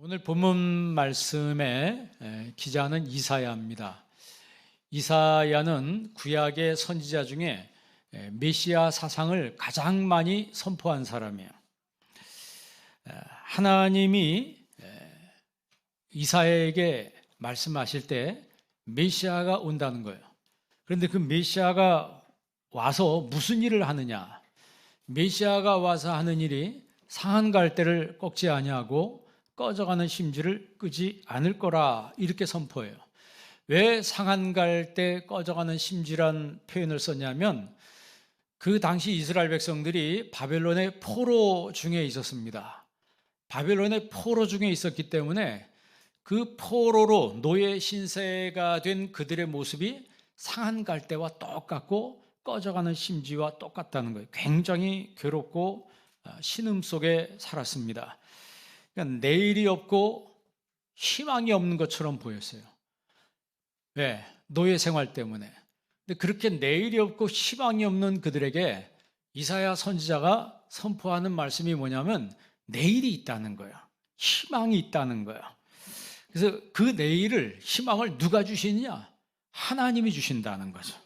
오늘 본문 말씀의 기자는 이사야입니다. 이사야는 구약의 선지자 중에 메시아 사상을 가장 많이 선포한 사람이에요. 하나님이 이사야에게 말씀하실 때 메시아가 온다는 거예요. 그런데 그 메시아가 와서 무슨 일을 하느냐? 메시아가 와서 하는 일이 상한 갈대를 꺾지 아니하고 꺼져가는 심지를 끄지 않을 거라, 이렇게 선포해요. 왜 상한 갈대 꺼져가는 심지란 표현을 썼냐면 그 당시 이스라엘 백성들이 바벨론의 포로 중에 있었습니다. 바벨론의 포로 중에 있었기 때문에 그 포로로 노예 신세가 된 그들의 모습이 상한 갈대와 똑같고 꺼져가는 심지와 똑같다는 거예요. 굉장히 괴롭고 신음 속에 살았습니다. 그러니까 내일이 없고 희망이 없는 것처럼 보였어요. 왜? 노예 생활 때문에. 근데 그렇게 내일이 없고 희망이 없는 그들에게 이사야 선지자가 선포하는 말씀이 뭐냐면 내일이 있다는 거예요. 희망이 있다는 거예요. 그래서 그 내일을, 희망을 누가 주시느냐? 하나님이 주신다는 거죠.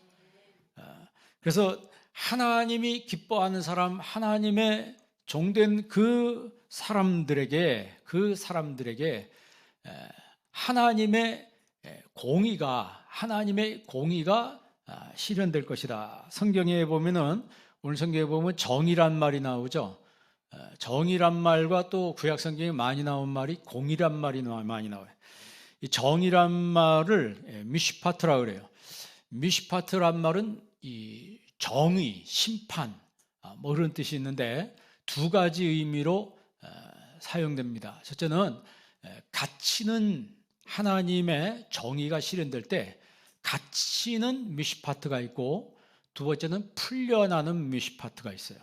그래서 하나님이 기뻐하는 사람, 하나님의 종된 그 사람들에게 하나님의 공의가 실현될 것이다. 성경에 보면은, 오늘 성경에 보면 정의란 말이 나오죠. 정의란 말과 또 구약 성경에 많이 나온 말이 공의란 말이 많이 나와요. 이 정의란 말을 미시파트라 그래요. 미시파트란 말은 이 정의, 심판, 뭐 그런 뜻이 있는데 두 가지 의미로 사용됩니다. 첫째는 갇히는 하나님의 정의가 실현될 때 갇히는 미시파트가 있고, 두 번째는 풀려나는 미시파트가 있어요.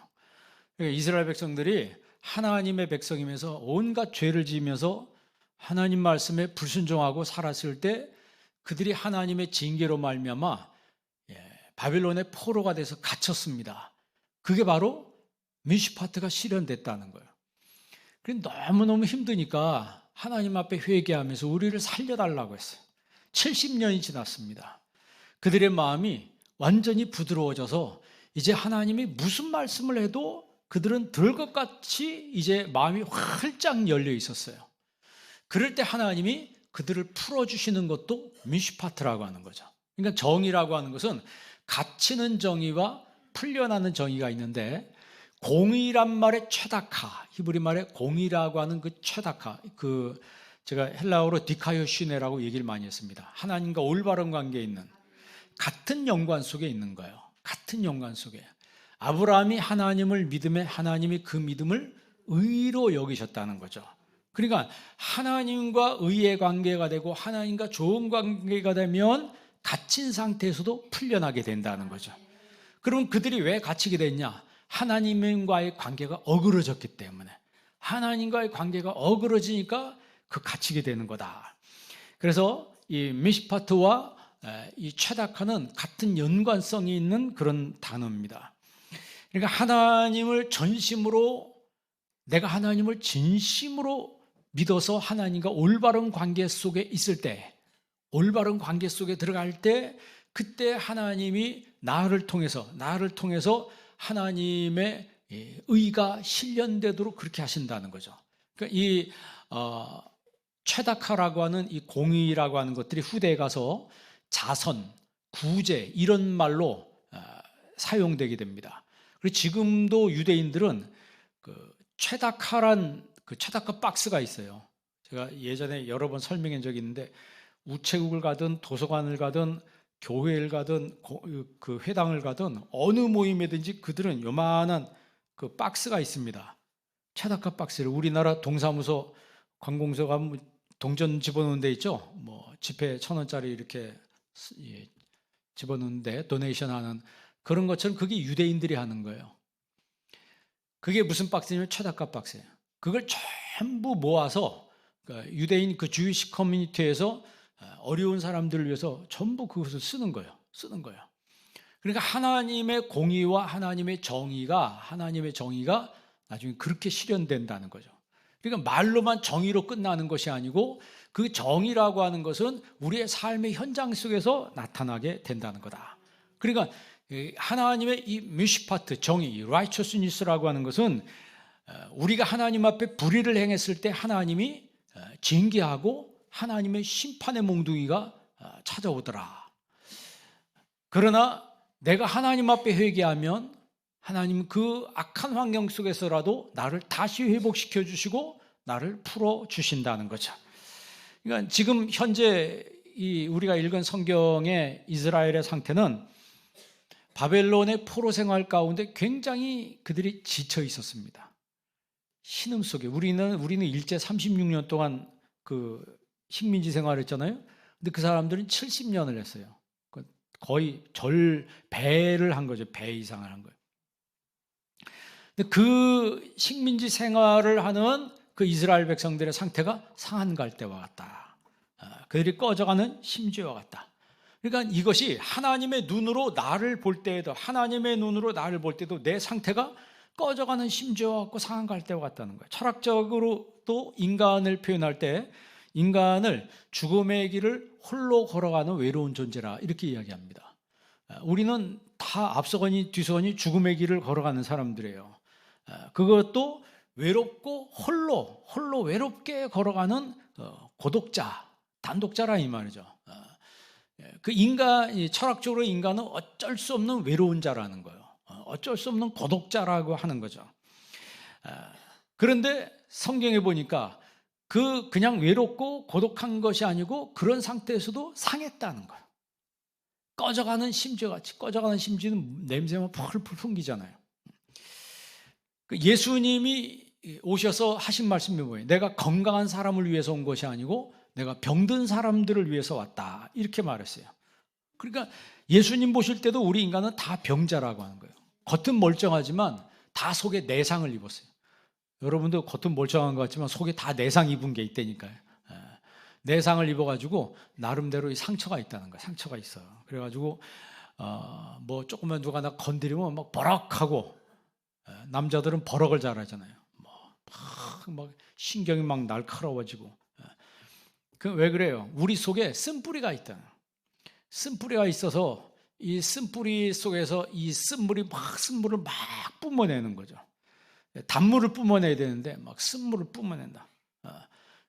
그러니까 이스라엘 백성들이 하나님의 백성이면서 온갖 죄를 지으면서 하나님 말씀에 불순종하고 살았을 때 그들이 하나님의 징계로 말미암아 바벨론의 포로가 돼서 갇혔습니다. 그게 바로 미시파트가 실현됐다는 거예요. 너무너무 힘드니까 하나님 앞에 회개하면서 우리를 살려달라고 했어요. 70년이 지났습니다. 그들의 마음이 완전히 부드러워져서 이제 하나님이 무슨 말씀을 해도 그들은 들을 것 같이 이제 마음이 활짝 열려 있었어요. 그럴 때 하나님이 그들을 풀어주시는 것도 미시파트라고 하는 거죠. 그러니까 정의라고 하는 것은 갇히는 정의와 풀려나는 정의가 있는데, 공의란 말의 최다카, 히브리 말의 공의라고 하는 그 최다카, 제가 헬라어로 디카요시네라고 얘기를 많이 했습니다. 하나님과 올바른 관계에 있는, 같은 연관 속에 있는 거예요. 같은 연관 속에. 아브라함이 하나님을 믿음에 하나님이 그 믿음을 의로 여기셨다는 거죠. 그러니까 하나님과 의의 관계가 되고 하나님과 좋은 관계가 되면 갇힌 상태에서도 풀려나게 된다는 거죠. 그럼 그들이 왜 갇히게 됐냐? 하나님과의 관계가 어그러졌기 때문에. 하나님과의 관계가 어그러지니까 갇히게 되는 거다. 그래서 이 미시파트와 이 최다카는 같은 연관성이 있는 그런 단어입니다. 그러니까 내가 하나님을 진심으로 믿어서 하나님과 올바른 관계 속에 있을 때, 올바른 관계 속에 들어갈 때, 그때 하나님이 나를 통해서 하나님의 의가 실현되도록 그렇게 하신다는 거죠. 그러니까 이 최다카라고 하는 이 공의라고 하는 것들이 후대에 가서 자선, 구제 이런 말로 사용되게 됩니다. 그리고 지금도 유대인들은 최다카란 최다카 박스가 있어요. 제가 예전에 여러 번 설명한 적이 있는데, 우체국을 가든 도서관을 가든 교회를 가든 그 회당을 가든 어느 모임에든지 그들은 요만한 그 박스가 있습니다. 최다카 박스를, 우리나라 동사무소 관공서 가면 동전 집어넣는 데 있죠. 뭐 지폐 1,000원짜리 이렇게 집어넣는데 도네이션 하는 그런 것처럼 그게 유대인들이 하는 거예요. 그게 무슨 박스냐면 최다카 박스예요. 그걸 전부 모아서 유대인 그 주위시 커뮤니티에서 어려운 사람들을 위해서 전부 그것을 쓰는 거예요. 그러니까 하나님의 공의와 하나님의 정의가 나중에 그렇게 실현된다는 거죠. 그러니까 말로만 정의로 끝나는 것이 아니고 그 정의라고 하는 것은 우리의 삶의 현장 속에서 나타나게 된다는 거다. 그러니까 하나님의 이 미시파트, 정의, righteousness라고 하는 것은 우리가 하나님 앞에 불의를 행했을 때 하나님이 징계하고 하나님의 심판의 몽둥이가 찾아오더라. 그러나 내가 하나님 앞에 회개하면 하나님은 그 악한 환경 속에서라도 나를 다시 회복시켜 주시고 나를 풀어 주신다는 거죠. 그러니까 지금 현재 우리가 읽은 성경의 이스라엘의 상태는 바벨론의 포로 생활 가운데 굉장히 그들이 지쳐 있었습니다. 신음 속에 우리는 일제 36년 동안 그 식민지 생활을 했잖아요. 근데 그 사람들은 70년을 했어요. 거의 배를 한 거죠. 배 이상을 한 거예요. 근데 그 식민지 생활을 하는 그 이스라엘 백성들의 상태가 상한 갈대와 같다. 그들이 꺼져가는 심지와 같다. 그러니까 이것이 하나님의 눈으로 나를 볼 때에도, 하나님의 눈으로 나를 볼 때도 내 상태가 꺼져가는 심지와 같고 상한 갈대와 같다는 거예요. 철학적으로도 인간을 표현할 때 인간을 죽음의 길을 홀로 걸어가는 외로운 존재라 이렇게 이야기합니다. 우리는 다 앞서거니 뒤서거니 죽음의 길을 걸어가는 사람들이에요. 그것도 외롭고 홀로 외롭게 걸어가는 고독자, 단독자라 이 말이죠. 그 철학적으로 인간은 어쩔 수 없는 외로운 자라는 거예요. 어쩔 수 없는 고독자라고 하는 거죠. 그런데 성경에 보니까 그냥 외롭고 고독한 것이 아니고 그런 상태에서도 상했다는 거예요. 꺼져가는 심지어같이, 꺼져가는 심지는 냄새만 펄펄 풍기잖아요. 예수님이 오셔서 하신 말씀이 뭐예요? 내가 건강한 사람을 위해서 온 것이 아니고 내가 병든 사람들을 위해서 왔다, 이렇게 말했어요. 그러니까 예수님 보실 때도 우리 인간은 다 병자라고 하는 거예요. 겉은 멀쩡하지만 다 속에 내상을 입었어요. 여러분도 겉은 멀쩡한 것 같지만 속에 다 내상 입은 게 있다니까요. 내상을 입어가지고 나름대로 상처가 있다는 거예요. 상처가 있어요. 그래가지고 뭐 조금만 누가 나 건드리면 막 버럭하고, 남자들은 버럭을 잘하잖아요. 막 신경이 막 날카로워지고. 왜 그래요? 우리 속에 쓴뿌리가 있다. 쓴뿌리가 있어서 이 쓴뿌리 속에서 이 쓴물을 막 뿜어내는 거죠. 단물을 뿜어내야 되는데 막 쓴물을 뿜어낸다.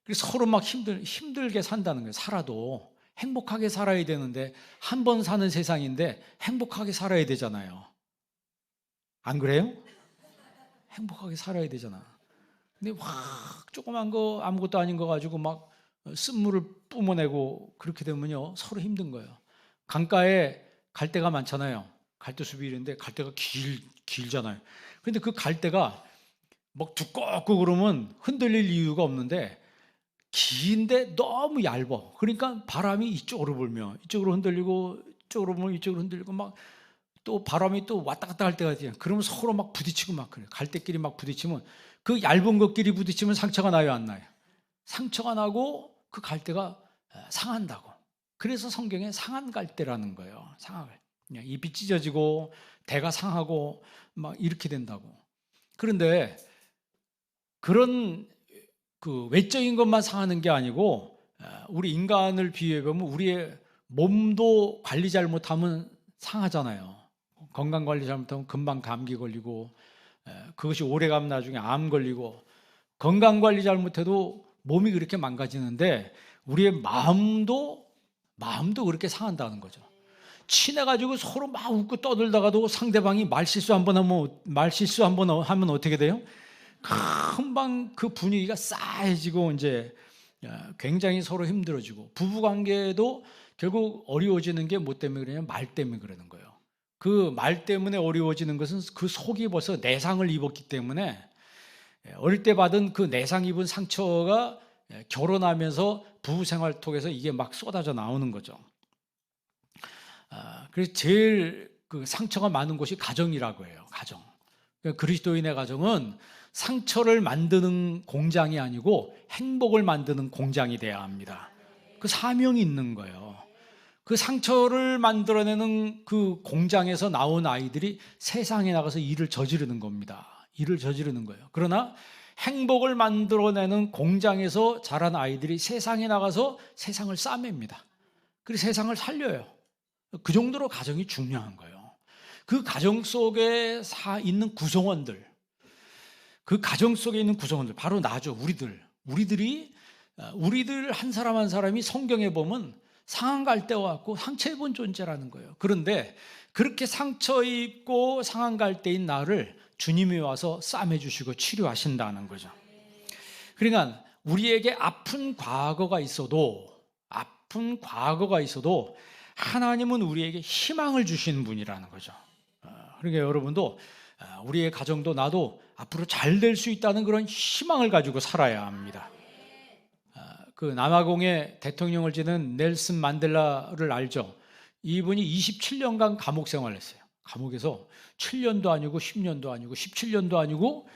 그래서 서로 막 힘들게 산다는 거예요. 살아도 행복하게 살아야 되는데, 한 번 사는 세상인데 행복하게 살아야 되잖아요. 안 그래요? 행복하게 살아야 되잖아. 근데 확 조그만 거 아무것도 아닌 거 가지고 막 쓴물을 뿜어내고 그렇게 되면요 서로 힘든 거예요. 강가에 갈대가 많잖아요. 갈대숲이 이런데 갈대가 길잖아요. 그런데 그 갈대가 막 두껍고 그러면 흔들릴 이유가 없는데, 긴데 너무 얇아. 그러니까 바람이 이쪽으로 불면 이쪽으로 흔들리고, 이쪽으로 불면 이쪽으로 흔들리고, 막 또 바람이 또 왔다 갔다 할 때가 있어요. 그러면 서로 막 부딪히고 막 그래요. 갈대끼리 막 부딪히면, 그 얇은 것끼리 부딪히면 상처가 나요, 안 나요? 상처가 나고 그 갈대가 상한다고. 그래서 성경에 상한 갈대라는 거예요. 상할. 잎이 찢어지고 대가 상하고 막 이렇게 된다고. 그런데 그런 그 외적인 것만 상하는 게 아니고, 우리 인간을 비유해 보면 우리의 몸도 관리 잘못하면 상하잖아요. 건강 관리 잘못하면 금방 감기 걸리고, 그것이 오래가면 나중에 암 걸리고, 건강 관리 잘못해도 몸이 그렇게 망가지는데 우리의 마음도 그렇게 상한다는 거죠. 친해가지고 서로 막 웃고 떠들다가도 상대방이 말실수 한번 하면 어떻게 돼요? 금방 그 분위기가 싸해지고 이제 굉장히 서로 힘들어지고, 부부관계도 결국 어려워지는 게 뭐 때문에 그러냐면 말 때문에 그러는 거예요. 그 말 때문에 어려워지는 것은 그 속이 벌써 내상을 입었기 때문에, 어릴 때 받은 그 내상 입은 상처가 결혼하면서 부부 생활 통해서 이게 막 쏟아져 나오는 거죠. 그래서 제일 그 상처가 많은 곳이 가정이라고 해요. 가정. 그리스도인의 가정은 상처를 만드는 공장이 아니고 행복을 만드는 공장이 돼야 합니다. 그 사명이 있는 거예요. 그 상처를 만들어내는 그 공장에서 나온 아이들이 세상에 나가서 일을 저지르는 겁니다. 일을 저지르는 거예요. 그러나 행복을 만들어내는 공장에서 자란 아이들이 세상에 나가서 세상을 싸맵니다. 그래서 세상을 살려요. 그 정도로 가정이 중요한 거예요. 그 가정 속에 있는 구성원들, 그 가정 속에 있는 구성원들, 바로 나죠. 우리들 한 사람 한 사람이 성경에 보면 상한 갈대와 같고 상처 입은 존재라는 거예요. 그런데 그렇게 상처 입고 상한 갈대인 나를 주님이 와서 싸매주시고 치료하신다는 거죠. 그러니까 우리에게 아픈 과거가 있어도 하나님은 우리에게 희망을 주시는 분이라는 거죠. 그러니까 여러분도 우리의 가정도 나도 앞으로 잘 될 수 있다는 그런 희망을 가지고 살아야 합니다. 그 남아공의 대통령을 지낸 넬슨 만델라를 알죠? 이분이 27년간 감옥 생활을 했어요. 감옥에서 7년도 아니고 10년도 아니고 17년도 아니고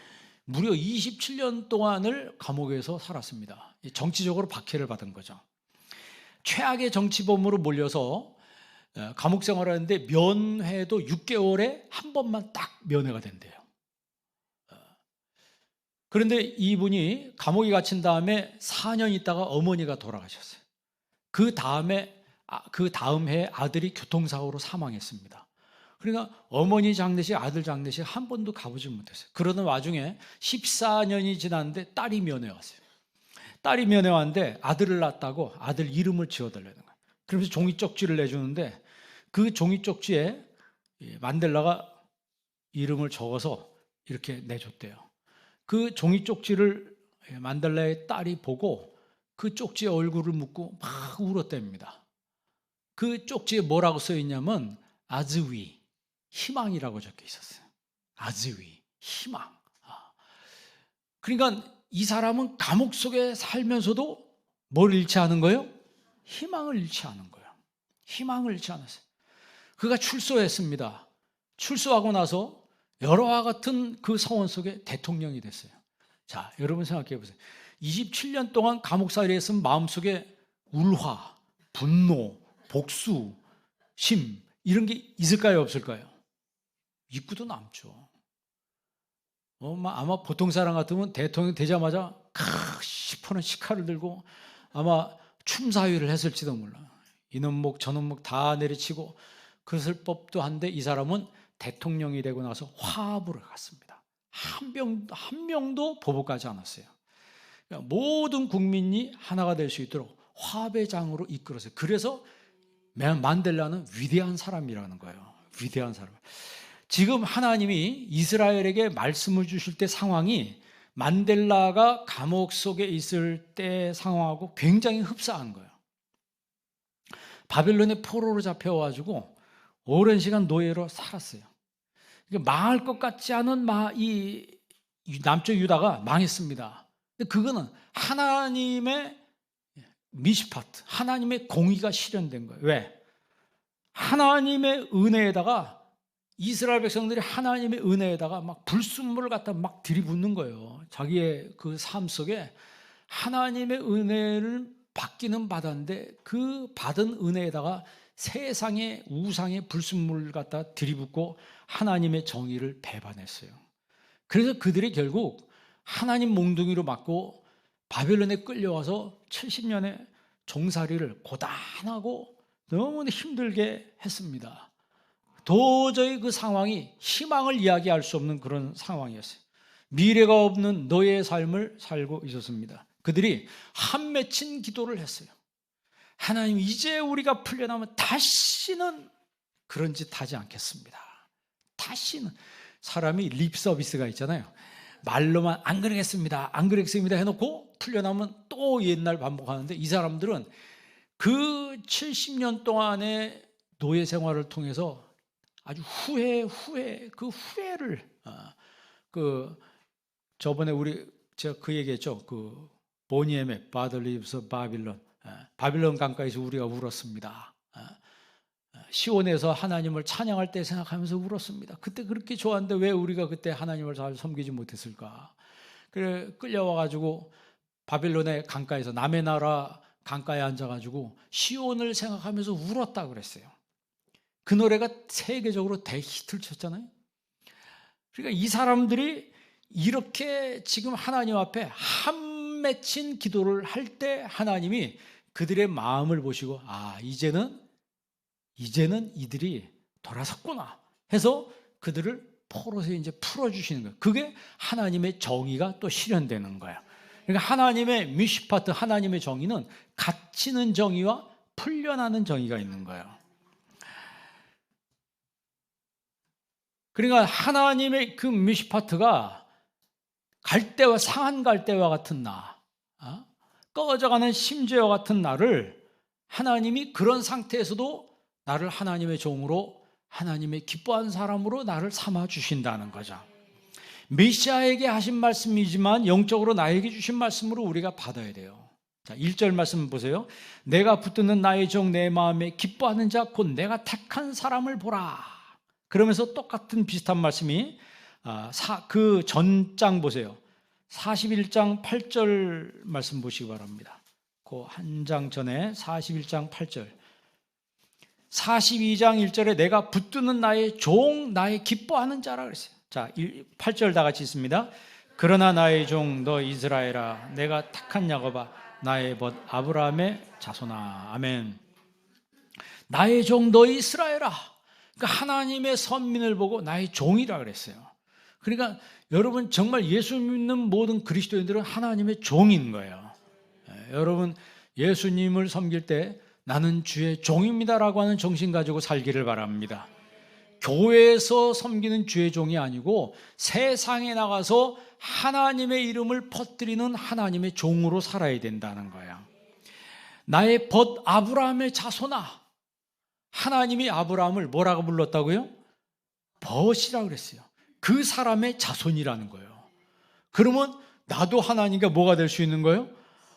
무려 27년 동안을 감옥에서 살았습니다. 정치적으로 박해를 받은 거죠. 최악의 정치범으로 몰려서 감옥 생활을 하는데 면회도 6개월에 한 번만 딱 면회가 된대요. 그런데 이분이 감옥에 갇힌 다음에 4년 있다가 어머니가 돌아가셨어요. 그 다음 해 아들이 교통사고로 사망했습니다. 그러니까 어머니 장례식, 아들 장례식 한 번도 가보지 못했어요. 그러던 와중에 14년이 지났는데 딸이 면회 왔어요. 딸이 면회 왔는데 아들을 낳았다고 아들 이름을 지어달라는 거예요. 그러면서 종이 쪽지를 내주는데 그 종이 쪽지에 만델라가 이름을 적어서 이렇게 내줬대요. 그 종이 쪽지를 만델라의 딸이 보고 그 쪽지에 얼굴을 묻고 막 울었답니다. 그 쪽지에 뭐라고 써 있냐면 아즈위, 희망이라고 적혀 있었어요. 아즈위, 희망. 그러니까 이 사람은 감옥 속에 살면서도 뭘 잃지 않은 거예요? 희망을 잃지 않은 거예요. 희망을 잃지 않았어요. 그가 출소했습니다. 출소하고 나서 여러와 같은 그 서원 속에 대통령이 됐어요. 자, 여러분 생각해 보세요. 27년 동안 감옥살이 했으면 마음속에 울화, 분노, 복수, 심 이런 게 있을까요? 없을까요? 있고도 남죠. 아마 보통 사람 같으면 대통령 되자마자 시퍼런 시칼을 들고 아마 춤사위를 했을지도 몰라. 이놈 목 저놈 목 다 내리치고 그랬을 법도 한데 이 사람은 대통령이 되고 나서 화합으로 갔습니다. 한 명도 보복하지 않았어요. 그러니까 모든 국민이 하나가 될 수 있도록 화합의 장으로 이끌었어요. 그래서 만델라는 위대한 사람이라는 거예요. 위대한 사람. 지금 하나님이 이스라엘에게 말씀을 주실 때 상황이 만델라가 감옥 속에 있을 때 상황하고 굉장히 흡사한 거예요. 바벨론의 포로로 잡혀가지고 오랜 시간 노예로 살았어요. 망할 것 같지 않은 이 남쪽 유다가 망했습니다. 근데 그거는 하나님의 미시파트, 하나님의 공의가 실현된 거예요. 왜? 하나님의 은혜에다가 이스라엘 백성들이 하나님의 은혜에다가 막 불순물을 갖다 막 들이붓는 거예요. 자기의 그 삶 속에 하나님의 은혜를 받기는 받았는데 그 받은 은혜에다가 세상의 우상의 불순물을 갖다 들이붓고 하나님의 정의를 배반했어요. 그래서 그들이 결국 하나님 몽둥이로 맞고 바벨론에 끌려와서 70년의 종살이를 고단하고 너무나 힘들게 했습니다. 도저히 그 상황이 희망을 이야기할 수 없는 그런 상황이었어요. 미래가 없는 노예의 삶을 살고 있었습니다. 그들이 한 맺힌 기도를 했어요. 하나님, 이제 우리가 풀려나면 다시는 그런 짓 하지 않겠습니다. 다시는. 사람이 립 서비스가 있잖아요. 말로만 안 그러겠습니다, 안 그러겠습니다 해놓고 풀려나면 또 옛날 반복하는데 이 사람들은 그 70년 동안의 노예 생활을 통해서 아주 그 후회를 저번에 제가 그 얘기했죠. 그 보니엠의 바들리브스 바빌론, 바빌론 강가에서 우리가 울었습니다. 시온에서 하나님을 찬양할 때 생각하면서 울었습니다. 그때 그렇게 좋았는데 왜 우리가 그때 하나님을 잘 섬기지 못했을까? 그래 끌려와가지고 바빌론의 강가에서 남의 나라 강가에 앉아가지고 시온을 생각하면서 울었다 그랬어요. 그 노래가 세계적으로 대히트를 쳤잖아요. 그러니까 이 사람들이 이렇게 지금 하나님 앞에 한 맺힌 기도를 할 때 하나님이 그들의 마음을 보시고 이제는 이들이 돌아섰구나 해서 그들을 포로에서 이제 풀어주시는 거예요. 그게 하나님의 정의가 또 실현되는 거예요. 그러니까 하나님의 미시파트, 하나님의 정의는 갇히는 정의와 풀려나는 정의가 있는 거예요. 그러니까 하나님의 그 미시파트가 갈대와 상한 갈대와 같은 꺼져가는 심지어 같은 나를 하나님이 그런 상태에서도 나를 하나님의 종으로, 하나님의 기뻐하는 사람으로 나를 삼아 주신다는 거죠. 메시아에게 하신 말씀이지만 영적으로 나에게 주신 말씀으로 우리가 받아야 돼요. 자, 1절 말씀 보세요. 내가 붙드는 나의 종 내 마음에 기뻐하는 자 곧 내가 택한 사람을 보라. 그러면서 똑같은 비슷한 말씀이 그 전장 보세요. 41장 8절 말씀 보시기 바랍니다. 그 한 장 전에 41장 8절. 42장 1절에 내가 붙드는 나의 종 나의 기뻐하는 자라 그랬어요. 자, 8절 다 같이 있습니다. 그러나 나의 종 너 이스라엘아 내가 택한 야곱아 나의 벗 아브라함의 자손아. 아멘. 나의 종 너 이스라엘아. 그러니까 하나님의 선민을 보고 나의 종이라 그랬어요. 그러니까 여러분 정말 예수 믿는 모든 그리스도인들은 하나님의 종인 거예요. 여러분 예수님을 섬길 때 나는 주의 종입니다라고 하는 정신 가지고 살기를 바랍니다. 교회에서 섬기는 주의 종이 아니고 세상에 나가서 하나님의 이름을 퍼뜨리는 하나님의 종으로 살아야 된다는 거야. 나의 벗 아브라함의 자손아. 하나님이 아브라함을 뭐라고 불렀다고요? 벗이라고 그랬어요. 그 사람의 자손이라는 거예요. 그러면 나도 하나님과 뭐가 될 수 있는 거예요?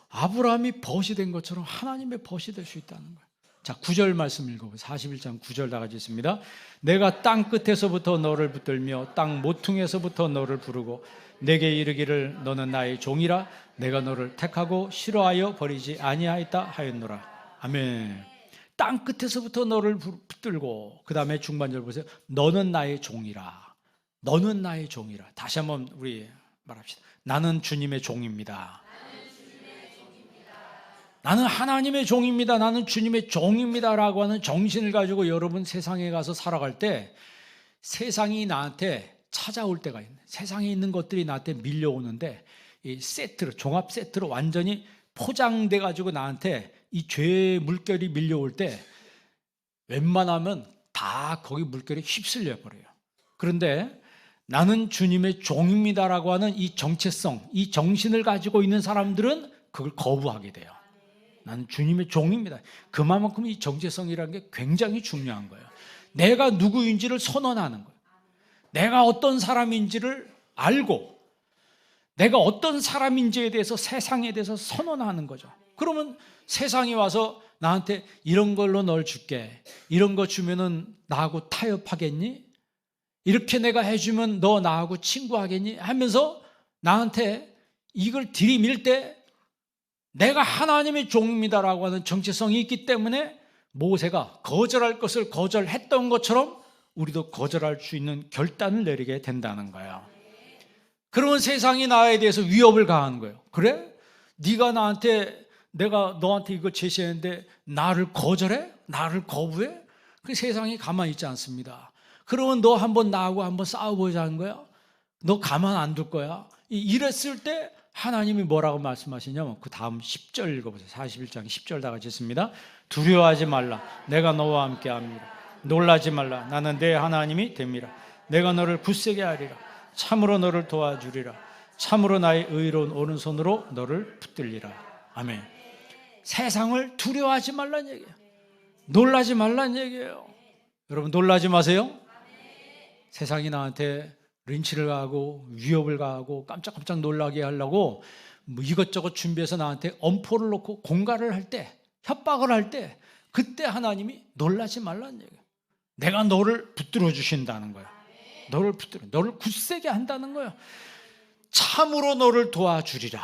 아브라함이 벗이 된 것처럼 하나님의 벗이 될 수 있다는 거예요. 자, 9절 말씀 읽어보세요. 41장 9절 다 같이 있습니다. 내가 땅 끝에서부터 너를 붙들며 땅 모퉁에서부터 너를 부르고 내게 이르기를 너는 나의 종이라 내가 너를 택하고 싫어하여 버리지 아니하였다 하였노라. 아멘. 땅 끝에서부터 너를 붙들고 그 다음에 중반절 보세요. 너는 나의 종이라. 너는 나의 종이라. 다시 한번 우리 말합시다. 나는 주님의 종입니다. 나는 하나님의 종입니다. 나는 주님의 종입니다 라고 하는 정신을 가지고 여러분 세상에 가서 살아갈 때 세상이 나한테 찾아올 때가 있네. 세상에 있는 것들이 나한테 밀려오는데 이 세트로, 종합 세트로 완전히 포장돼 가지고 나한테 이 죄의 물결이 밀려올 때 웬만하면 다 거기 물결에 휩쓸려 버려요. 그런데 나는 주님의 종입니다라고 하는 이 정체성, 이 정신을 가지고 있는 사람들은 그걸 거부하게 돼요. 나는 주님의 종입니다. 그만큼 이 정체성이라는 게 굉장히 중요한 거예요. 내가 누구인지를 선언하는 거예요. 내가 어떤 사람인지를 알고 내가 어떤 사람인지에 대해서 세상에 대해서 선언하는 거죠. 그러면 세상이 와서 나한테 이런 걸로 널 줄게. 이런 거 주면은 나하고 타협하겠니? 이렇게 내가 해주면 너 나하고 친구하겠니? 하면서 나한테 이걸 들이밀 때 내가 하나님의 종입니다라고 하는 정체성이 있기 때문에 모세가 거절할 것을 거절했던 것처럼 우리도 거절할 수 있는 결단을 내리게 된다는 거예요. 그러면 세상이 나에 대해서 위협을 가하는 거예요. 그래? 네가 내가 너한테 이거 제시했는데 나를 거절해? 나를 거부해? 그 세상이 가만히 있지 않습니다. 그러면 너 한번 나하고 한번 싸워보자는 거야? 너 가만 안 둘 거야? 이랬을 때 하나님이 뭐라고 말씀하시냐면 그 다음 10절 읽어보세요. 41장 10절 다 같이 있습니다. 두려워하지 말라. 내가 너와 함께 합니다. 놀라지 말라. 나는 내 하나님이 됨이라. 내가 너를 굳세게 하리라. 참으로 너를 도와주리라. 참으로 나의 의로운 오른손으로 너를 붙들리라. 아멘. 세상을 두려워하지 말라는 얘기예요. 놀라지 말라는 얘기예요. 여러분 놀라지 마세요. 세상이 나한테 린치를 가하고 위협을 가하고 깜짝깜짝 놀라게 하려고 뭐 이것저것 준비해서 나한테 엄포를 놓고 공갈을 할 때, 협박을 할 때 그때 하나님이 놀라지 말라는 얘기예요. 내가 너를 붙들어 주신다는 거예요. 너를 굳세게 한다는 거예요. 참으로 너를 도와주리라.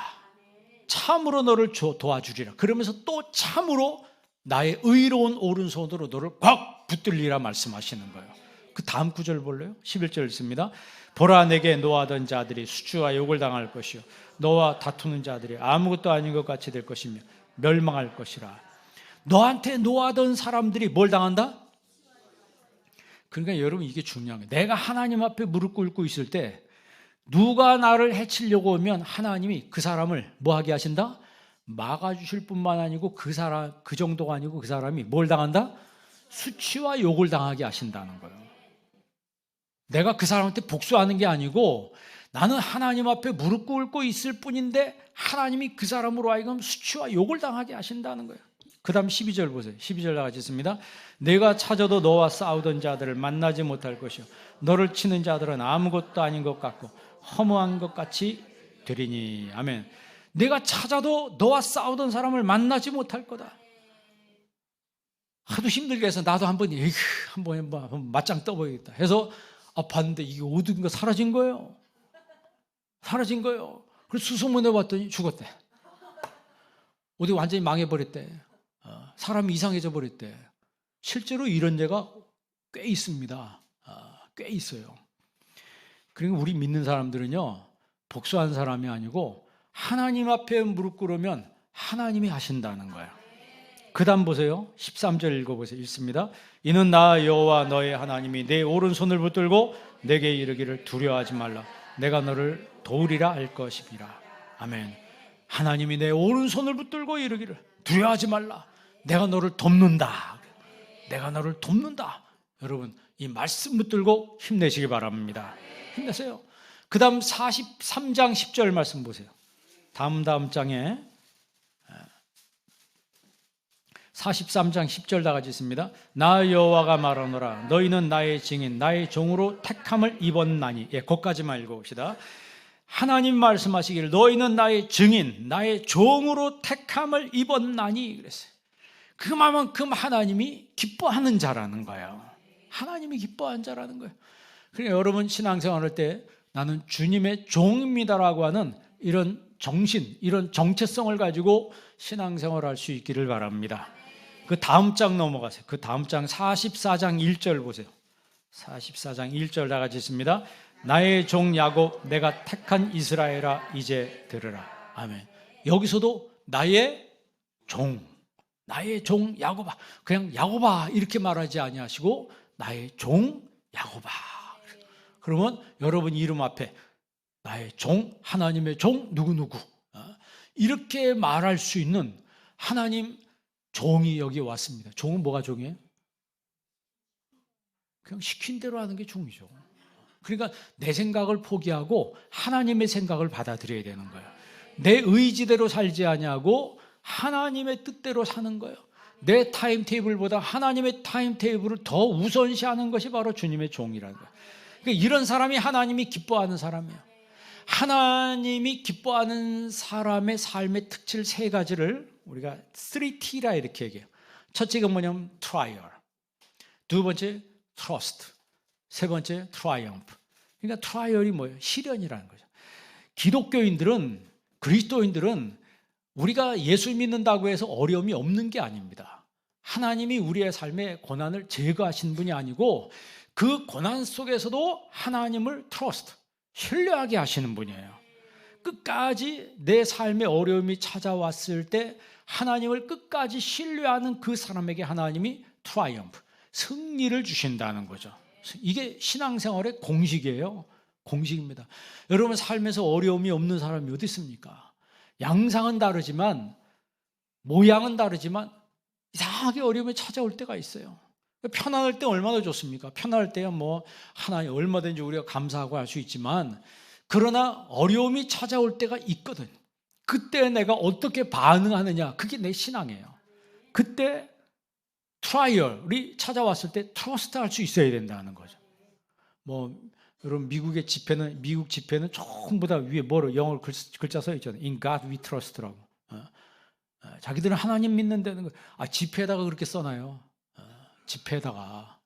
참으로 너를 도와주리라. 그러면서 또 참으로 나의 의로운 오른손으로 너를 꽉 붙들리라 말씀하시는 거예요. 그 다음 구절 볼래요? 11절 읽습니다. 보라, 내게 노하던 자들이 수치와 욕을 당할 것이요 너와 다투는 자들이 아무것도 아닌 것 같이 될 것이며 멸망할 것이라. 너한테 노하던 사람들이 뭘 당한다? 그러니까 여러분, 이게 중요한 거예요. 내가 하나님 앞에 무릎 꿇고 있을 때 누가 나를 해치려고 오면 하나님이 그 사람을 뭐 하게 하신다? 막아주실 뿐만 아니고 그 정도가 아니고 그 사람이 뭘 당한다? 수치와 욕을 당하게 하신다는 거예요. 내가 그 사람한테 복수하는 게 아니고 나는 하나님 앞에 무릎 꿇고 있을 뿐인데 하나님이 그 사람으로 하여금 수치와 욕을 당하게 하신다는 거예요. 그 다음 12절 보세요. 12절 나같이 있습니다. 내가 찾아도 너와 싸우던 자들을 만나지 못할 것이요 너를 치는 자들은 아무것도 아닌 것 같고 허무한 것 같이 되리니. 아멘. 내가 찾아도 너와 싸우던 사람을 만나지 못할 거다. 하도 힘들게 해서 나도 한번 맞짱 떠보겠다 해서 봤는데 이게 어딘가 사라진 거예요. 사라진 거예요. 그래서 수소문해 봤더니 죽었대. 어디 완전히 망해버렸대. 사람이 이상해져 버렸대. 실제로 이런 예가 꽤 있습니다. 꽤 있어요. 그러니까 우리 믿는 사람들은요, 복수한 사람이 아니고 하나님 앞에 무릎 꿇으면 하나님이 하신다는 거예요. 그 다음 보세요. 13절 읽어보세요. 읽습니다. 이는 나 여호와 너의 하나님이 내 오른손을 붙들고 내게 이르기를 두려워하지 말라. 내가 너를 도우리라 할 것이니라. 아멘. 하나님이 내 오른손을 붙들고 이르기를 두려워하지 말라. 내가 너를 돕는다. 내가 너를 돕는다. 여러분, 이 말씀 붙들고 힘내시기 바랍니다. 힘내세요. 그 다음 43장 10절 말씀 보세요. 다음 장에 43장 10절 다 같이 있습니다. 나 여호와가 말하노라. 너희는 나의 증인 나의 종으로 택함을 입었나니. 거기까지만 읽어봅시다. 하나님 말씀하시기를 너희는 나의 증인 나의 종으로 택함을 입었나니 그랬어요. 그만큼 하나님이 기뻐하는 자라는 거예요. 하나님이 기뻐하는 자라는 거예요. 그러니까 여러분 신앙생활할 때 나는 주님의 종입니다라고 하는 이런 정신, 이런 정체성을 가지고 신앙생활할 수 있기를 바랍니다. 그 다음 장 넘어가세요. 그 다음 장 44장 1절 보세요. 44장 1절 다 같이 있습니다. 나의 종 야곱 내가 택한 이스라엘아 이제 들으라. 아멘. 여기서도 나의 종 야곱아, 그냥 야곱아 이렇게 말하지 아니하시고 나의 종 야곱아. 그러면 여러분 이름 앞에 나의 종, 하나님의 종 누구누구 이렇게 말할 수 있는 하나님 종이 여기 왔습니다. 종은 뭐가 종이에요? 그냥 시킨 대로 하는 게 종이죠. 그러니까 내 생각을 포기하고 하나님의 생각을 받아들여야 되는 거예요. 내 의지대로 살지 아니하고 하나님의 뜻대로 사는 거예요. 내 타임테이블보다 하나님의 타임테이블을 더 우선시하는 것이 바로 주님의 종이라는 거예요. 그러니까 이런 사람이 하나님이 기뻐하는 사람이에요. 하나님이 기뻐하는 사람의 삶의 특질 세 가지를 우리가 3T라 이렇게 얘기해요. 첫째가 뭐냐면 trial, 두 번째 trust, 세 번째 triumph. 그러니까 트라이얼이 뭐예요? 시련이라는 거죠. 기독교인들은, 그리스도인들은 우리가 예수 믿는다고 해서 어려움이 없는 게 아닙니다. 하나님이 우리의 삶의 고난을 제거하신 분이 아니고 그 고난 속에서도 하나님을 트러스트, 신뢰하게 하시는 분이에요. 끝까지 내 삶에 어려움이 찾아왔을 때 하나님을 끝까지 신뢰하는 그 사람에게 하나님이 트라이엄프, 승리를 주신다는 거죠. 이게 신앙생활의 공식이에요. 공식입니다. 여러분 삶에서 어려움이 없는 사람이 어디 있습니까? 양상은 다르지만 모양은 다르지만 이상하게 어려움이 찾아올 때가 있어요. 편안할 때 얼마나 좋습니까? 편안할 때야 뭐 하나님 얼마든지 우리가 감사하고 할 수 있지만 그러나 어려움이 찾아올 때가 있거든. 그때 내가 어떻게 반응하느냐, 그게 내 신앙이에요. 그때 트라이얼이 찾아왔을 때 트러스트 할 수 있어야 된다는 거죠. 뭐 여러분 미국 집회는 전부 다 위에 뭐로 영어로 글자 써 있잖아요. In God we trust라고. 자기들은 하나님 믿는다는 거. 집회에다가 그렇게 써놔요. 집회에다가.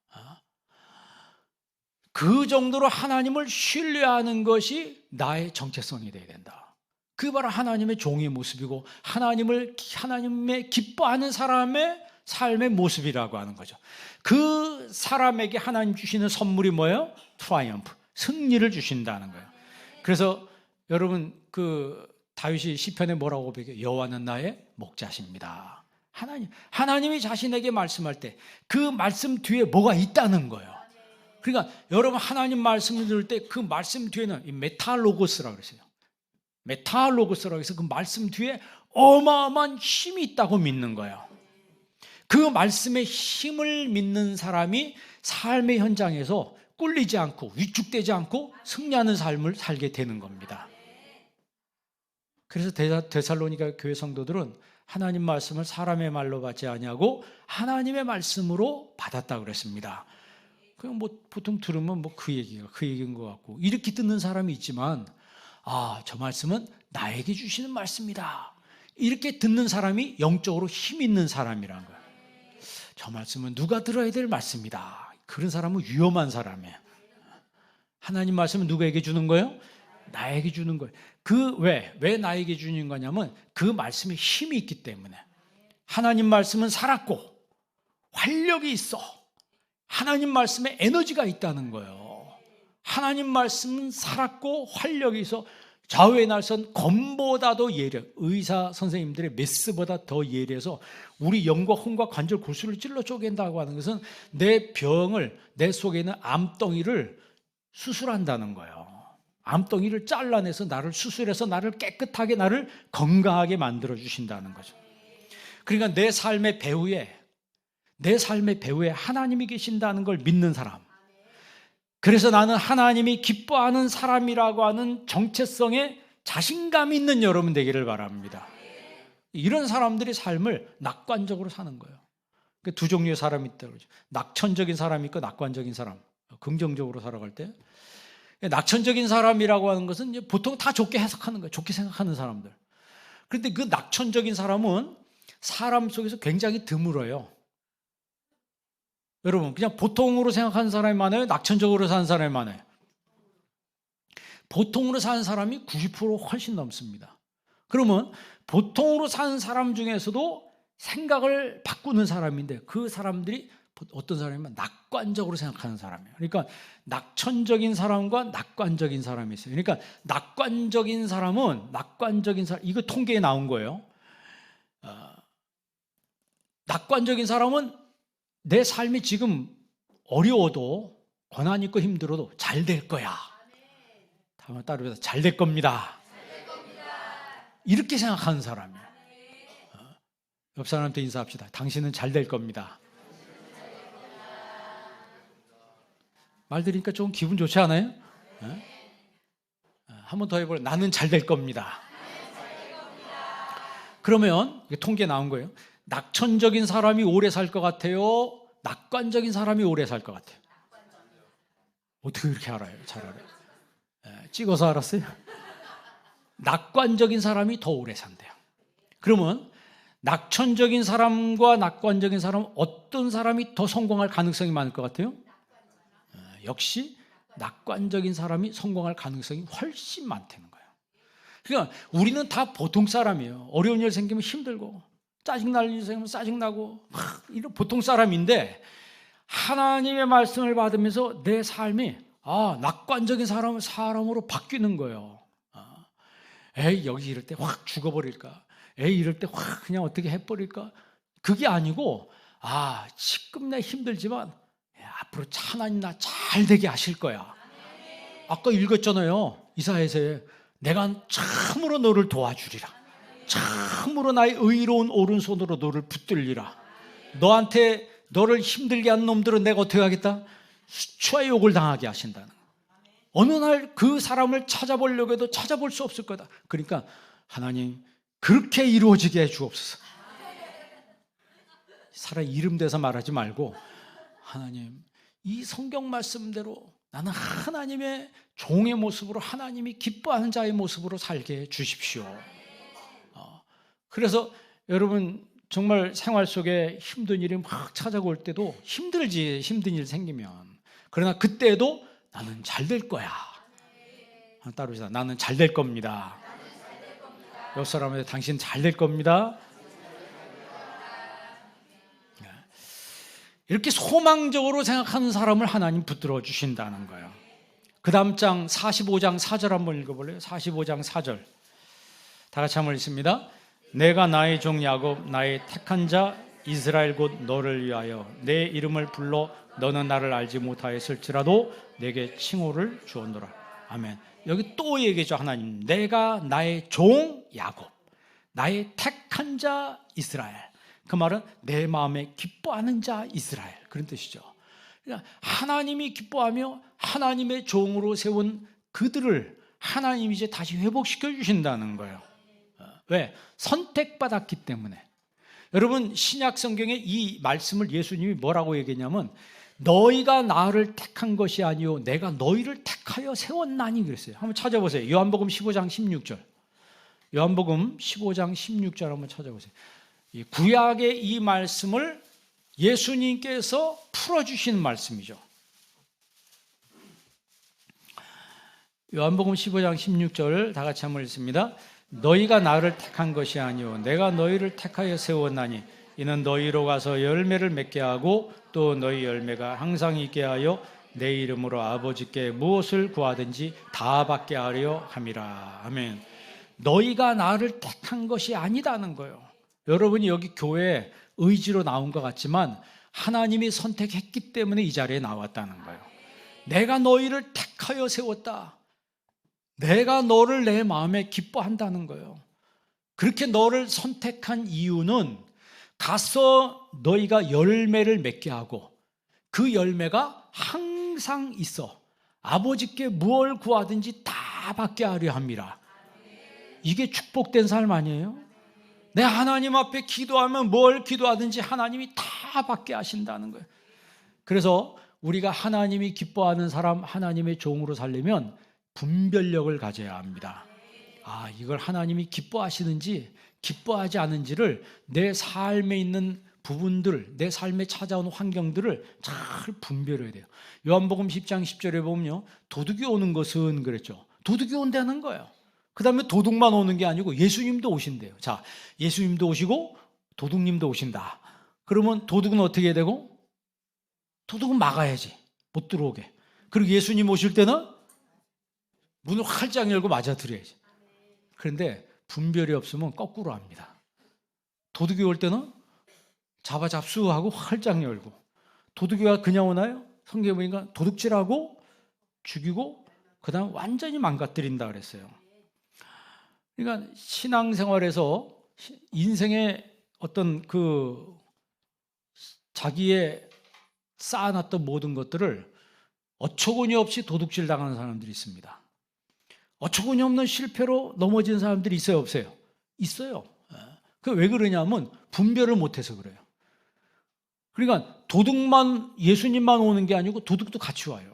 그 정도로 하나님을 신뢰하는 것이 나의 정체성이 되어야 된다. 그게 바로 하나님의 종의 모습이고 하나님의 기뻐하는 사람의 삶의 모습이라고 하는 거죠. 그 사람에게 하나님 주시는 선물이 뭐예요? 트라이엄프, 승리를 주신다는 거예요. 그래서 여러분 그 다윗이 시편에 뭐라고 배워요? 여호와는 나의 목자십니다. 하나님이 자신에게 말씀할 때 그 말씀 뒤에 뭐가 있다는 거예요. 그러니까 여러분 하나님 말씀을 들을 때 그 말씀 뒤에는 이 메타로고스라고 그랬어요. 메타로고스라고 해서 그 말씀 뒤에 어마어마한 힘이 있다고 믿는 거예요. 그 말씀의 힘을 믿는 사람이 삶의 현장에서 꿀리지 않고 위축되지 않고 승리하는 삶을 살게 되는 겁니다. 그래서 데살로니가 교회 성도들은 하나님 말씀을 사람의 말로 받지 아니하고 하나님의 말씀으로 받았다고 그랬습니다. 그냥 뭐 보통 들으면 뭐 그 얘기인 것 같고 이렇게 듣는 사람이 있지만 저 말씀은 나에게 주시는 말씀이다. 이렇게 듣는 사람이 영적으로 힘 있는 사람이라는 거예요. 저 말씀은 누가 들어야 될 말씀이다. 그런 사람은 위험한 사람이에요. 하나님 말씀은 누구에게 주는 거예요? 나에게 주는 거예요. 왜 나에게 주는 거냐면 그 말씀에 힘이 있기 때문에. 하나님 말씀은 살았고 활력이 있어. 하나님 말씀에 에너지가 있다는 거예요. 하나님 말씀은 살았고 활력이 있어. 좌우의 날선 검보다도 예리해. 의사 선생님들의 메스보다 더 예리해서 우리 영과 혼과 관절 골수를 찔러 쪼갠다고 하는 것은 내 병을, 내 속에 있는 암덩이를 수술한다는 거예요. 암덩이를 잘라내서 나를 수술해서 나를 깨끗하게, 나를 건강하게 만들어 주신다는 거죠. 그러니까 내 삶의 배후에 하나님이 계신다는 걸 믿는 사람. 그래서 나는 하나님이 기뻐하는 사람이라고 하는 정체성에 자신감 있는 여러분 되기를 바랍니다. 이런 사람들이 삶을 낙관적으로 사는 거예요. 두 종류의 사람이 있다고 그러죠. 낙천적인 사람이 있고 낙관적인 사람. 긍정적으로 살아갈 때. 낙천적인 사람이라고 하는 것은 보통 다 좋게 해석하는 거예요. 좋게 생각하는 사람들. 그런데 그 낙천적인 사람은 사람 속에서 굉장히 드물어요. 여러분 그냥 보통으로 생각하는 사람이 많아요? 낙천적으로 사는 사람이 많아요? 보통으로 사는 사람이 90% 훨씬 넘습니다. 그러면 보통으로 사는 사람 중에서도 생각을 바꾸는 사람인데 그 사람들이 어떤 사람이면 낙관적으로 생각하는 사람이에요. 그러니까 낙천적인 사람과 낙관적인 사람이 있어요. 그러니까 낙관적인 사람은 이거 통계에 나온 거예요. 낙관적인 사람은 내 삶이 지금 어려워도 고난 있고 힘들어도 잘 될 거야. 다음에 따르면서 잘 될 겁니다. 이렇게 생각하는 사람이에요. 옆 사람한테 인사합시다. 당신은 잘 될 겁니다. 말 들으니까 좀 기분 좋지 않아요? 한 번 더 해볼래요. 나는 잘 될 겁니다. 그러면 통계 나온 거예요. 낙천적인 사람이 오래 살 것 같아요? 낙관적인 사람이 오래 살 것 같아요? 어떻게 그렇게 알아요? 잘 알아요. 찍어서 알았어요? 낙관적인 사람이 더 오래 산대요. 그러면 낙천적인 사람과 낙관적인 사람 어떤 사람이 더 성공할 가능성이 많을 것 같아요? 역시 낙관적인 사람이 성공할 가능성이 훨씬 많다는 거예요. 그러니까 우리는 다 보통 사람이에요. 어려운 일 생기면 힘들고 짜증날 일 생기면 짜증나고 이런 보통 사람인데 하나님의 말씀을 받으면서 내 삶이 낙관적인 사람으로 바뀌는 거예요. 에이 여기 이럴 때 확 죽어버릴까? 에이 이럴 때 확 그냥 어떻게 해버릴까? 그게 아니고 지금 내 힘들지만 앞으로 하나님 나 잘 되게 하실 거야. 아까 읽었잖아요. 이사야서에 내가 참으로 너를 도와주리라. 참으로 나의 의로운 오른손으로 너를 붙들리라. 너를 힘들게 하는 놈들은 내가 어떻게 하겠다? 수치와 욕을 당하게 하신다는. 어느 날 그 사람을 찾아보려고 해도 찾아볼 수 없을 거다. 그러니까 하나님 그렇게 이루어지게 해 주옵소서. 사람 이름 대서 말하지 말고 하나님 이 성경 말씀대로 나는 하나님의 종의 모습으로 하나님이 기뻐하는 자의 모습으로 살게 해 주십시오. 그래서 여러분 정말 생활 속에 힘든 일이 막 찾아올 때도 힘든 일 생기면 그러나 그때도 나는 잘 될 거야. 따르시다. 나는 잘 될 겁니다. 옆 사람한테 당신 잘 될 겁니다. 이렇게 소망적으로 생각하는 사람을 하나님 붙들어 주신다는 거예요. 그 다음 장 45장 4절 한번 읽어볼래요? 45장 4절 다 같이 한번 읽습니다. 내가 나의 종 야곱 나의 택한 자 이스라엘 곧 너를 위하여 내 이름을 불러 너는 나를 알지 못하였을지라도 내게 칭호를 주었노라. 아멘. 여기 또 얘기죠. 하나님, 내가 나의 종 야곱 나의 택한 자 이스라엘. 그 말은 내 마음에 기뻐하는 자 이스라엘, 그런 뜻이죠. 그러니까 하나님이 기뻐하며 하나님의 종으로 세운 그들을 하나님이 이제 다시 회복시켜 주신다는 거예요. 왜? 선택받았기 때문에. 여러분, 신약 성경에 이 말씀을 예수님이 뭐라고 얘기했냐면 너희가 나를 택한 것이 아니요 내가 너희를 택하여 세웠나니 그랬어요. 한번 찾아보세요. 요한복음 15장 16절. 요한복음 15장 16절 한번 찾아보세요. 이 구약의 이 말씀을 예수님께서 풀어주신 말씀이죠. 요한복음 15장 16절 다 같이 한번 읽습니다. 너희가 나를 택한 것이 아니요 내가 너희를 택하여 세웠나니 이는 너희로 가서 열매를 맺게 하고 또 너희 열매가 항상 있게 하여 내 이름으로 아버지께 무엇을 구하든지 다 받게 하려 함이라. 아멘. 너희가 나를 택한 것이 아니다는 거예요. 여러분이 여기 교회에 의지로 나온 것 같지만 하나님이 선택했기 때문에 이 자리에 나왔다는 거예요. 내가 너희를 택하여 세웠다. 내가 너를 내 마음에 기뻐한다는 거예요. 그렇게 너를 선택한 이유는 가서 너희가 열매를 맺게 하고 그 열매가 항상 있어 아버지께 무엇을 구하든지 다 받게 하려 함이라. 이게 축복된 삶 아니에요? 내 하나님 앞에 기도하면 뭘 기도하든지 하나님이 다 받게 하신다는 거예요. 그래서 우리가 하나님이 기뻐하는 사람, 하나님의 종으로 살려면 분별력을 가져야 합니다. 아, 이걸 하나님이 기뻐하시는지 기뻐하지 않은지를 내 삶에 있는 부분들, 내 삶에 찾아온 환경들을 잘 분별해야 돼요. 요한복음 10장 10절에 보면요, 도둑이 오는 것은 그랬죠. 도둑이 온다는 거예요. 그 다음에 도둑만 오는 게 아니고 예수님도 오신대요. 자, 예수님도 오시고 도둑님도 오신다. 그러면 도둑은 어떻게 해야 되고? 도둑은 막아야지, 못 들어오게. 그리고 예수님 오실 때는 문을 활짝 열고 맞아들여야지. 그런데 분별이 없으면 거꾸로 합니다. 도둑이 올 때는 잡수하고 활짝 열고, 도둑이가 그냥 오나요? 성경에 보니까 도둑질하고 죽이고 그 다음 완전히 망가뜨린다 그랬어요. 그러니까 신앙생활에서 인생의 어떤 그 자기의 쌓아놨던 모든 것들을 어처구니 없이 도둑질 당하는 사람들이 있습니다. 어처구니 없는 실패로 넘어진 사람들이 있어요, 없어요? 있어요. 그 왜 그러냐면 분별을 못해서 그래요. 그러니까 도둑만, 예수님만 오는 게 아니고 도둑도 같이 와요.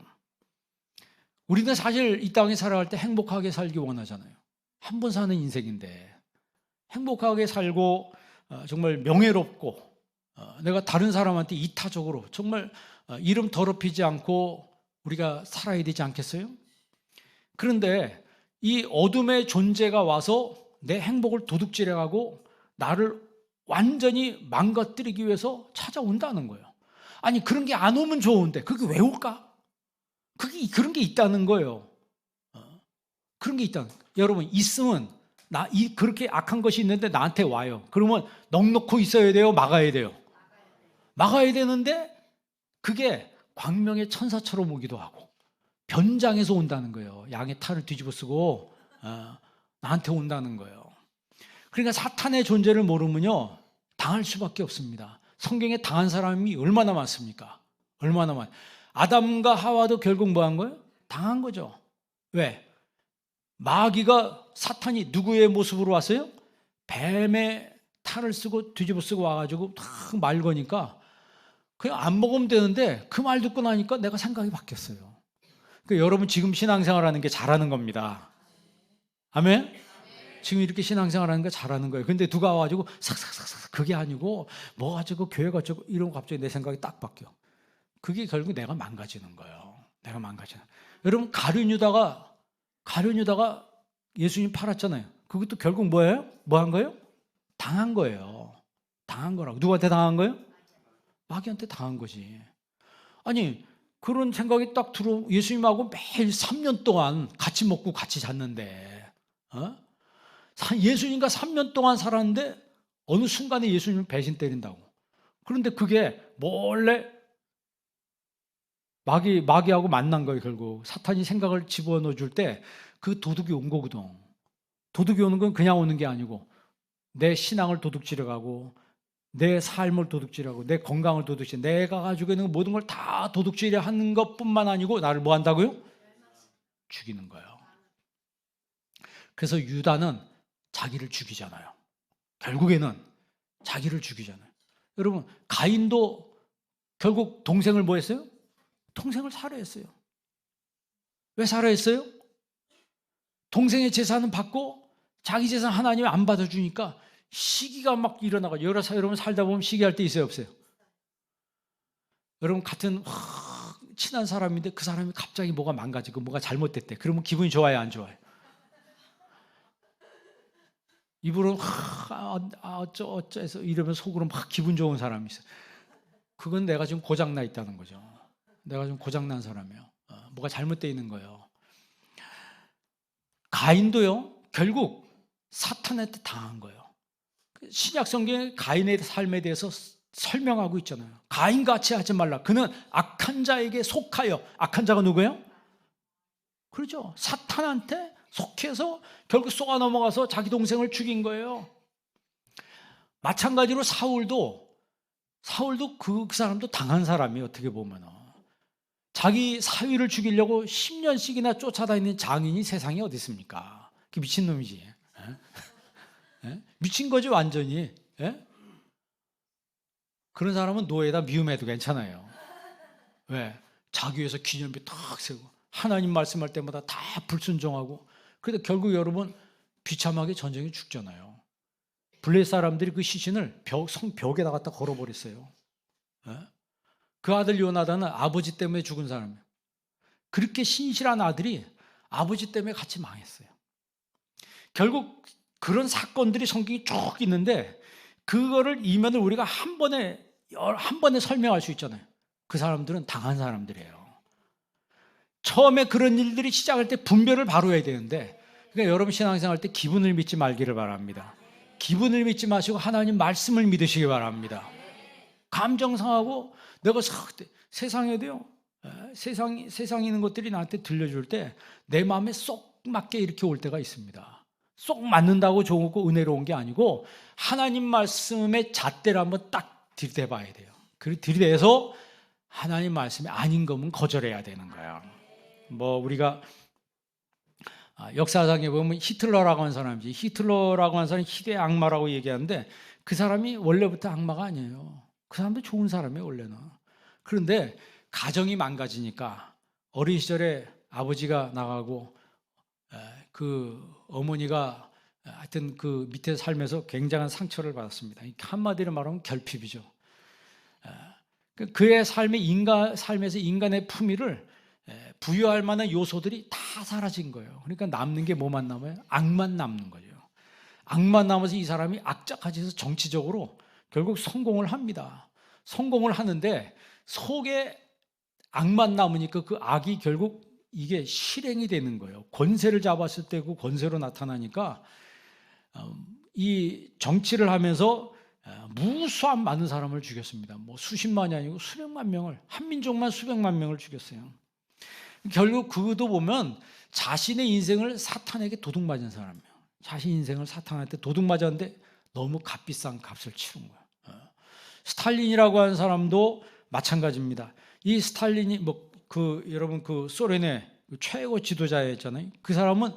우리는 사실 이 땅에 살아갈 때 행복하게 살기 원하잖아요. 한 번 사는 인생인데 행복하게 살고 정말 명예롭고 내가 다른 사람한테 이타적으로 정말 이름 더럽히지 않고 우리가 살아야 되지 않겠어요? 그런데 이 어둠의 존재가 와서 내 행복을 도둑질해가고 나를 완전히 망가뜨리기 위해서 찾아온다는 거예요. 아니, 그런 게 안 오면 좋은데 그게 왜 올까? 그런 게 있다는 거예요. 그런 게 있다는 거예요. 여러분, 있으면 그렇게 악한 것이 있는데 나한테 와요. 그러면 넉넉히 있어야 돼요? 막아야 돼요? 막아야 되는데 그게 광명의 천사처럼 오기도 하고 변장해서 온다는 거예요. 양의 탈을 뒤집어 쓰고 나한테 온다는 거예요. 그러니까 사탄의 존재를 모르면요, 당할 수밖에 없습니다. 성경에 당한 사람이 얼마나 많습니까? 얼마나 많아요. 아담과 하와도 결국 뭐 한 거예요? 당한 거죠. 왜? 마귀가, 사탄이 누구의 모습으로 왔어요? 뱀의 탈을 쓰고 뒤집어 쓰고 와가지고 탁 말 거니까 그냥 안 먹으면 되는데 그 말 듣고 나니까 내가 생각이 바뀌었어요. 그러니까 여러분 지금 신앙생활하는 게 잘하는 겁니다. 아멘? 지금 이렇게 신앙생활하는 거 잘하는 거예요. 근데 누가 와가지고 삭삭삭삭 그게 아니고 뭐 가지고 교회가 어쩌고 이런 거 갑자기 내 생각이 딱 바뀌어. 그게 결국 내가 망가지는 거예요. 내가 망가지는. 여러분 가룟유다가 예수님 팔았잖아요. 그것도 결국 뭐예요? 뭐 한 거예요? 당한 거예요. 당한 거라고. 누구한테 당한 거예요? 마귀한테 당한 거지. 아니 그런 생각이 딱 들어. 예수님하고 매일 3년 동안 같이 먹고 같이 잤는데 예수님과 3년 동안 살았는데 어느 순간에 예수님을 배신 때린다고. 그런데 그게 몰래 마귀하고 만난 거예요. 결국 사탄이 생각을 집어넣어 줄 때 그 도둑이 온 거거든. 도둑이 오는 건 그냥 오는 게 아니고 내 신앙을 도둑질해 가고 내 삶을 도둑질하고 내 건강을 도둑질, 내가 가지고 있는 모든 걸 다 도둑질해 하는 것뿐만 아니고 나를 뭐 한다고요? 죽이는 거예요. 그래서 유다는 자기를 죽이잖아요. 결국에는 자기를 죽이잖아요. 여러분 가인도 결국 동생을 뭐 했어요? 동생을 살해했어요. 왜 살해했어요? 동생의 재산은 받고 자기 재산 하나님이 안 받아주니까 시기가 막 일어나고. 여러분 살다 보면 시기할 때 있어요, 없어요? 여러분 같은 친한 사람인데 그 사람이 갑자기 뭐가 망가지고 뭐가 잘못됐대. 그러면 기분이 좋아요, 안 좋아요? 입으로 어쩌해서 이러면 속으로 막 기분 좋은 사람이 있어요. 그건 내가 지금 고장나 있다는 거죠. 내가 좀 고장난 사람이에요. 뭐가 잘못되어 있는 거예요. 가인도요, 결국 사탄한테 당한 거예요. 신약 성경에 가인의 삶에 대해서 설명하고 있잖아요. 가인같이 하지 말라. 그는 악한 자에게 속하여. 악한 자가 누구예요? 그렇죠. 사탄한테 속해서 결국 쏘아 넘어가서 자기 동생을 죽인 거예요. 마찬가지로 사울도 그 사람도 당한 사람이에요. 어떻게 보면 자기 사위를 죽이려고 10년씩이나 쫓아다니는 장인이 세상에 어디 있습니까? 그 미친놈이지. 미친 거지 완전히. 그런 사람은 노예에다 미움해도 괜찮아요. 왜? 자기 위해서 기념비 탁 세우고 하나님 말씀할 때마다 다 불순종하고. 그래도 결국 여러분 비참하게 전쟁에 죽잖아요. 블레셋 사람들이 그 시신을 성벽에다 갖다 걸어버렸어요. 그 아들 요나단은 아버지 때문에 죽은 사람이에요. 그렇게 신실한 아들이 아버지 때문에 같이 망했어요. 결국 그런 사건들이 성경이 쭉 있는데 그거를 이면을 우리가 한 번에 설명할 수 있잖아요. 그 사람들은 당한 사람들이에요. 처음에 그런 일들이 시작할 때 분별을 바로 해야 되는데, 그러니까 여러분 신앙생활 때 기분을 믿지 말기를 바랍니다. 기분을 믿지 마시고 하나님 말씀을 믿으시기 바랍니다. 감정 상하고 내가 세상에도요, 세상에 있는 것들이 나한테 들려줄 때 내 마음에 쏙 맞게 이렇게 올 때가 있습니다. 쏙 맞는다고 좋고 은혜로운 게 아니고 하나님 말씀의 잣대를 한번 딱 들이대봐야 돼요. 그리고 들이대서 하나님 말씀이 아닌 거면 거절해야 되는 거예요. 뭐 우리가 역사상에 보면 히틀러라고 하는 사람이지, 히틀러라고 하는 사람이 희대의 악마라고 얘기하는데 그 사람이 원래부터 악마가 아니에요. 그 사람도 좋은 사람이에요 원래는. 그런데 가정이 망가지니까 어린 시절에 아버지가 나가고 그 어머니가 하여튼 그 밑에 살면서 굉장한 상처를 받았습니다. 한마디로 말하면 결핍이죠. 그의 삶에서 인간의 품위를 부여할 만한 요소들이 다 사라진 거예요. 그러니까 남는 게 뭐만 남아요? 악만 남는 거죠. 악만 남아서 이 사람이 악착같이 해서 정치적으로 결국 성공을 합니다. 성공을 하는데 속에 악만 남으니까 그 악이 결국 이게 실행이 되는 거예요. 권세를 잡았을 때 그 권세로 나타나니까 이 정치를 하면서 무수한 많은 사람을 죽였습니다. 뭐 수십만이 아니고 수백만 명을, 한민족만 수백만 명을 죽였어요. 결국 그도 보면 자신의 인생을 사탄에게 도둑맞은 사람이에요. 자신 인생을 사탄한테 도둑맞았는데 너무 값비싼 값을 치른 거예요. 스탈린이라고 하는 사람도 마찬가지입니다. 이 스탈린이 여러분 그 소련의 최고 지도자였잖아요. 그 사람은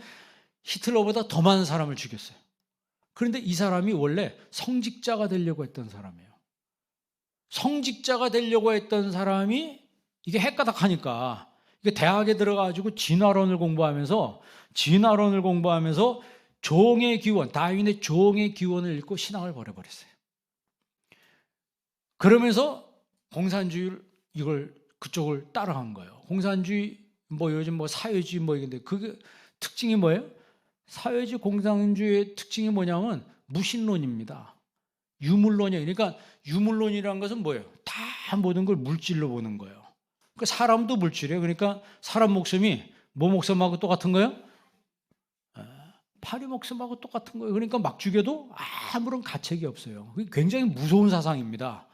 히틀러보다 더 많은 사람을 죽였어요. 그런데 이 사람이 원래 성직자가 되려고 했던 사람이에요. 성직자가 되려고 했던 사람이 이게 헷가닥하니까 이게 대학에 들어가가지고 진화론을 공부하면서 종의 기원, 다윈의 종의 기원을 읽고 신앙을 버려버렸어요. 그러면서 공산주의를 그쪽을 따라간 거예요. 공산주의 요즘 사회주의 이건데 그게 특징이 뭐예요? 사회주의 공산주의의 특징이 뭐냐면 무신론입니다. 유물론이에요. 그러니까 유물론이라는 것은 뭐예요? 다 다 모든 걸 물질로 보는 거예요. 그 사람도 물질이에요. 그러니까 사람 목숨이 뭐 목숨하고 똑같은 거예요? 파리 목숨하고 똑같은 거예요. 그러니까 막 죽여도 아무런 가책이 없어요. 그게 굉장히 무서운 사상입니다.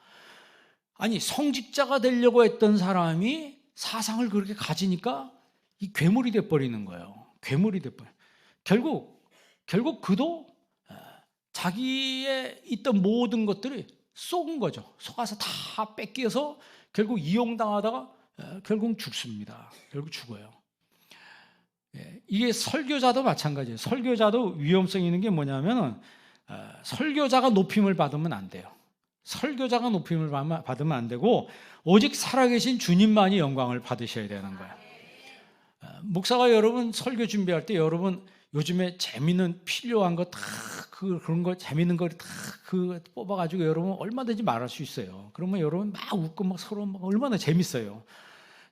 아니, 성직자가 되려고 했던 사람이 사상을 그렇게 가지니까 이 괴물이 돼버리는 거예요. 괴물이 돼버려. 결국 그도 자기의 있던 모든 것들이 속은 거죠. 속아서 다 뺏겨서 결국 이용당하다가 결국 죽습니다. 결국 죽어요. 이게 설교자도 마찬가지예요. 설교자도 위험성이 있는 게 뭐냐면 설교자가 높임을 받으면 안 돼요. 설교자가 높임을 받으면 안 되고 오직 살아계신 주님만이 영광을 받으셔야 되는 거예요. 목사가 여러분 설교 준비할 때 여러분 요즘에 재미있는 필요한 거 다 그런 거 재미있는 거 다 그 뽑아가지고 여러분 얼마든지 말할 수 있어요. 그러면 여러분 막 웃고 막 서로 막 얼마나 재밌어요.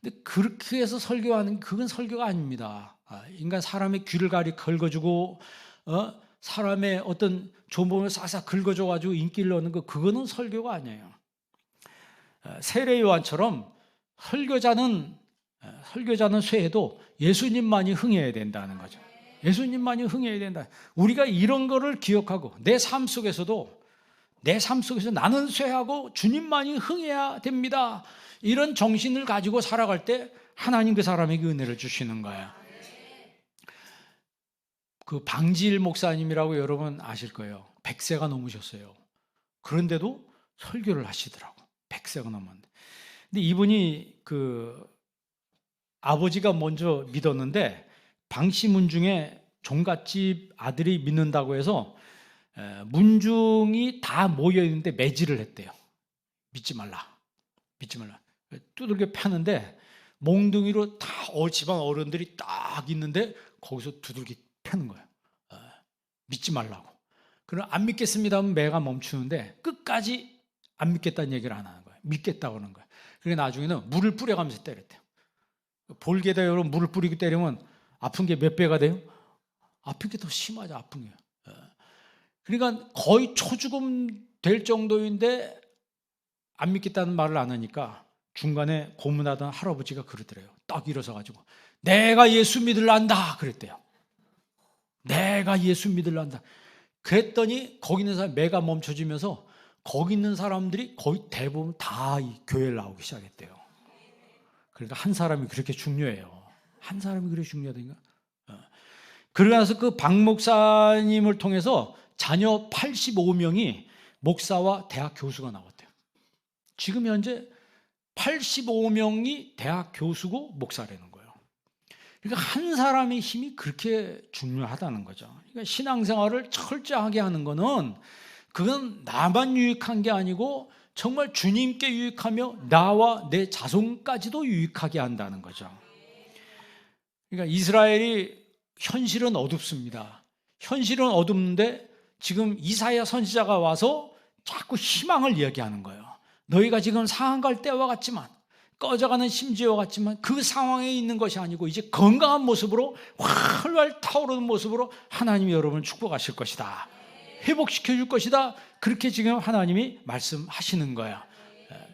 근데 그렇게 해서 설교하는 그건 설교가 아닙니다. 인간 사람의 귀를 긁어주고 사람의 어떤 조범을 싹싹 긁어줘가지고 인기를 얻는 거 그거는 설교가 아니에요. 세례 요한처럼 설교자는 쇠해도 예수님만이 흥해야 된다는 거죠. 예수님만이 흥해야 된다. 우리가 이런 거를 기억하고 내 삶 속에서 나는 쇠하고 주님만이 흥해야 됩니다. 이런 정신을 가지고 살아갈 때 하나님 그 사람에게 은혜를 주시는 거예요. 그 방지일 목사님이라고 여러분 아실 거예요. 100세가 넘으셨어요. 그런데도 설교를 하시더라고. 100세가 넘었는데. 근데 이분이 그 아버지가 먼저 믿었는데 방씨 문중에 종갓집 아들이 믿는다고 해서 문중이 다 모여있는데 매질을 했대요. 믿지 말라. 두들겨 패는데 몽둥이로 다 집안 어른들이 딱 있는데 거기서 두들겨 패는 거예요. 믿지 말라고. 그럼 안 믿겠습니다 하면 매가 멈추는데 끝까지 안 믿겠다는 얘기를 안 하는 거예요. 믿겠다고 하는 거예요. 그래서 나중에는 물을 뿌려가면서 때렸대요. 볼게다 여러분 물을 뿌리고 때리면 아픈 게 몇 배가 돼요? 아픈 게 더 심하죠. 아픈 게. 그러니까 거의 초죽음 될 정도인데 안 믿겠다는 말을 안 하니까 중간에 고문하던 할아버지가 그러더래요. 딱 일어서가지고 내가 예수 믿을란다 그랬대요. 내가 예수 믿을란다. 그랬더니 거기 있는 사람 매가 멈춰지면서 거기 있는 사람들이 거의 대부분 다 이 교회를 나오기 시작했대요. 그러니까 한 사람이 그렇게 중요해요. 한 사람이 그렇게 중요하다니까. 그러고 나서 그 박 목사님을 통해서 자녀 85명이 목사와 대학 교수가 나왔대요. 지금 현재 85명이 대학 교수고 목사라는 거예요. 그러니까 한 사람의 힘이 그렇게 중요하다는 거죠. 그러니까 신앙생활을 철저하게 하는 거는 그건 나만 유익한 게 아니고 정말 주님께 유익하며 나와 내 자손까지도 유익하게 한다는 거죠. 그러니까 이스라엘이 현실은 어둡습니다. 현실은 어둡는데 지금 이사야 선지자가 와서 자꾸 희망을 이야기하는 거예요. 너희가 지금 상한갈 때와 같지만 꺼져가는 심지어와 같지만 그 상황에 있는 것이 아니고 이제 건강한 모습으로 활활 타오르는 모습으로 하나님이 여러분을 축복하실 것이다. 회복시켜 줄 것이다. 그렇게 지금 하나님이 말씀하시는 거야.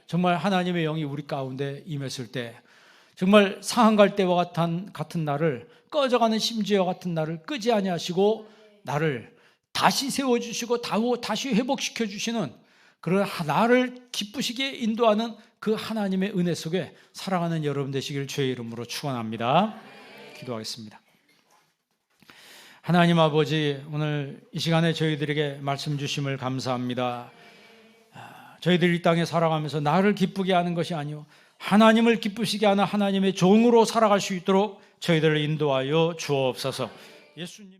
정말 하나님의 영이 우리 가운데 임했을 때 정말 상한갈 때와 같은 나를 꺼져가는 심지어와 같은 나를 끄지 아니하시고 나를 다시 세워주시고 다시 회복시켜 주시는 그런 나를 기쁘시게 인도하는 그 하나님의 은혜 속에 살아가는 여러분 되시길 주의 이름으로 축원합니다. 기도하겠습니다. 하나님 아버지, 오늘 이 시간에 저희들에게 말씀 주심을 감사합니다. 저희들이 이 땅에 살아가면서 나를 기쁘게 하는 것이 아니요 하나님을 기쁘시게 하는 하나님의 종으로 살아갈 수 있도록 저희들을 인도하여 주옵소서. 예수님